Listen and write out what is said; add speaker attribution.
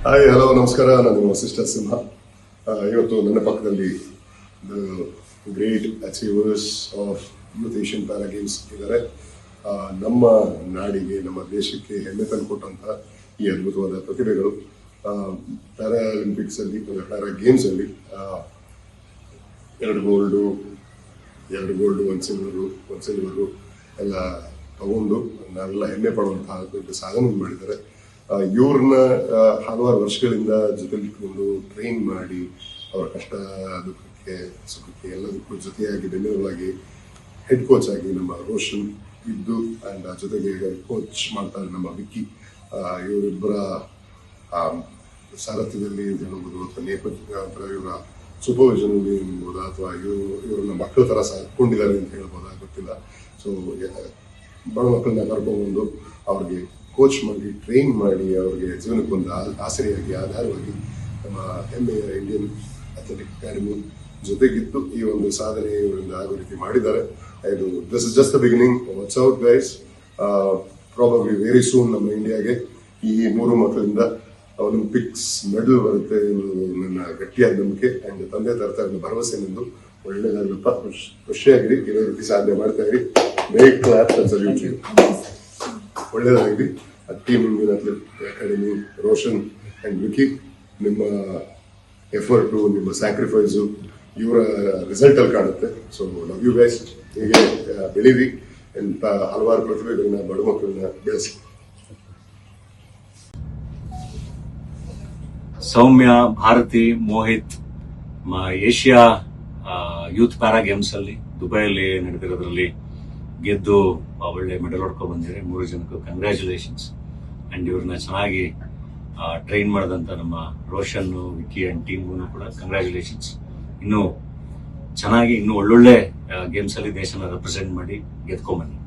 Speaker 1: Hi hello ನಮಸ್ಕಾರ. ನಾನು ವಸಿಷ್ಠ ಸಿಂಹ. ಇವತ್ತು ನನ್ನ ಪಕ್ಕದಲ್ಲಿ the great achievers of youth Asian para games ಇದ್ದಾರೆ. ನಮ್ಮ ನಾಡಿಗೆ, ನಮ್ಮ ದೇಶಕ್ಕೆ ಹೆಮ್ಮೆ ತಂದುಕೊಟ್ಟಂತಹ ಈ ಅದ್ಭುತವಾದ ಪ್ರತಿಭೆಗಳು ಪ್ಯಾರಾಲಿಂಪಿಕ್ಸ್ ಅಲ್ಲಿ, ಪ್ಯಾರಾ ಗೇಮ್ಸ್ ಅಲ್ಲಿ 2 ಗೋಲ್ಡು, 1 ಸಿಲ್ವರು ಎಲ್ಲ ತಗೊಂಡು ನಾವೆಲ್ಲ ಹೆಮ್ಮೆ ಪಡುವಂತಹ ದೊಡ್ಡ ಸಾಧನೆ ಮಾಡಿದ್ದಾರೆ. ಇವ್ರನ್ನ ಹಲವಾರು ವರ್ಷಗಳಿಂದ ಜೊತೆಲಿಟ್ಕೊಂಡು ಟ್ರೈನ್ ಮಾಡಿ ಅವರ ಕಷ್ಟ ದುಃಖಕ್ಕೆ ಸುಖಕ್ಕೆ ಎಲ್ಲದಕ್ಕೂ ಜೊತೆಯಾಗಿ ಬೆನ್ನೆಲುವಾಗಿ ಹೆಡ್ ಕೋಚ್ ಆಗಿ ನಮ್ಮ ರೋಷನ್ ಇದ್ದು, ಅಂಡ್ ಜೊತೆಗೆ ಕೋಚ್ ಮಾಡ್ತಾರೆ ನಮ್ಮ ವಿಕ್ಕಿ. ಇವರಿಬ್ಬರ ಸಾರಥ್ಯದಲ್ಲಿ ಹೇಳ್ಬೋದು, ಅಥವಾ ನೇಪಥ್ಯ ಇವರ ಸೂಪರ್ವಿಷನ್ ಎನ್ಬೋದು, ಅಥವಾ ಇವ್ರನ್ನ ಮಕ್ಕಳ ಥರ ಸಾಕೊಂಡಿದ್ದಾರೆ ಅಂತ ಹೇಳ್ಬೋದಾ ಗೊತ್ತಿಲ್ಲ. ಸೊ ಬಡ ಮಕ್ಕಳನ್ನ ಕರ್ಕೊಂಡ್ಬಂದು ಅವ್ರಿಗೆ ಕೋಚ್ ಮಾಡಿ, ಟ್ರೈನ್ ಮಾಡಿ, ಅವ್ರಿಗೆ ಜೀವನಕ್ಕೊಂದು ಆಸರೆಯಾಗಿ, ಆಧಾರವಾಗಿ ನಮ್ಮ ಹೆಮ್ಮೆಯ ಇಂಡಿಯನ್ ಅಥ್ಲೆಟಿಕ್ ಅಕಾಡೆಮಿ ಜೊತೆಗಿದ್ದು ಈ ಒಂದು ಸಾಧನೆ ಇವರಿಂದ ಆಗೋ ರೀತಿ ಮಾಡಿದ್ದಾರೆ. ಇದು this is just the beginning. What's out guys. Probably very soon ನಮ್ಮ ಇಂಡಿಯಾಗೆ ಈ 3 ಮಕ್ಕಳಿಂದ ಒಲಿಂಪಿಕ್ಸ್ ಮೆಡಲ್ ಬರುತ್ತೆ ಎನ್ನುವುದು ನನ್ನ ಗಟ್ಟಿಯಾದ ನಂಬಿಕೆ. ಅಂಡ್ ತಂದೆ ತರ್ತಾ ಇರೋ ಭರವಸೆ ನಿಂದು ಒಳ್ಳೆಯದಾಗಲಪ್ಪ, ಖುಷಿಯಾಗಿರಿ, ಇರೋ ರೀತಿ ಸಾಧನೆ ಮಾಡ್ತಾ ಇರಿ. Big clap and salute you. ಒಳ್ಳೆಯದಾಗಲಿ. Team Indian athletic academy, Roshan and Vicky, ನಿಮ್ಮ ಎಫರ್ಟು, ನಿಮ್ಮ ಸ್ಯಾಕ್ರಿಫೈಸು ಇವರ ರಿಸಲ್ಟ್ ಅಲ್ಲಿ ಕಾಣುತ್ತೆ. So love you guys. ಹೀಗೆ ಬೆಳೀರಿ, ಎಂತ ಹಲವಾರು ಪ್ರತಿಭೆಗಳನ್ನ, ಬಡ ಮಕ್ಕಳನ್ನ ಬೆಳೆಸಿ.
Speaker 2: Saumya, Bharati, Mohit Asia youth para games ಅಲ್ಲಿ ದುಬೈಯಲ್ಲಿ ನಡೆದಿರೋದ್ರಲ್ಲಿ ಗೆದ್ದು ಒಳ್ಳೆ ಮೆಡಲ್ ಹೊಡ್ಕೊಂಡು ಬಂದಿದ್ದಾರೆ. 3 ಜನಕ್ಕೂ ಕಂಗ್ರ್ಯಾಚುಲೇಷನ್ಸ್. ಅಂಡ್ ಇವ್ರನ್ನ ಚೆನ್ನಾಗಿ ಟ್ರೈನ್ ಮಾಡಿದಂತ ನಮ್ಮ ರೋಷನ್, ವಿಕ್ಕಿ ಅಂಡ್ ಟೀಮ್ಗೂ ಕೂಡ ಕಂಗ್ರ್ಯಾಚುಲೇಷನ್ಸ್. ಇನ್ನು ಚೆನ್ನಾಗಿ ಇನ್ನು ಒಳ್ಳೊಳ್ಳೆ ಗೇಮ್ಸ್ ಅಲ್ಲಿ ದೇಶನ ರೆಪ್ರೆಸೆಂಟ್ ಮಾಡಿ ಗೆದ್ಕೊಂಡ್ಬನ್ನಿ.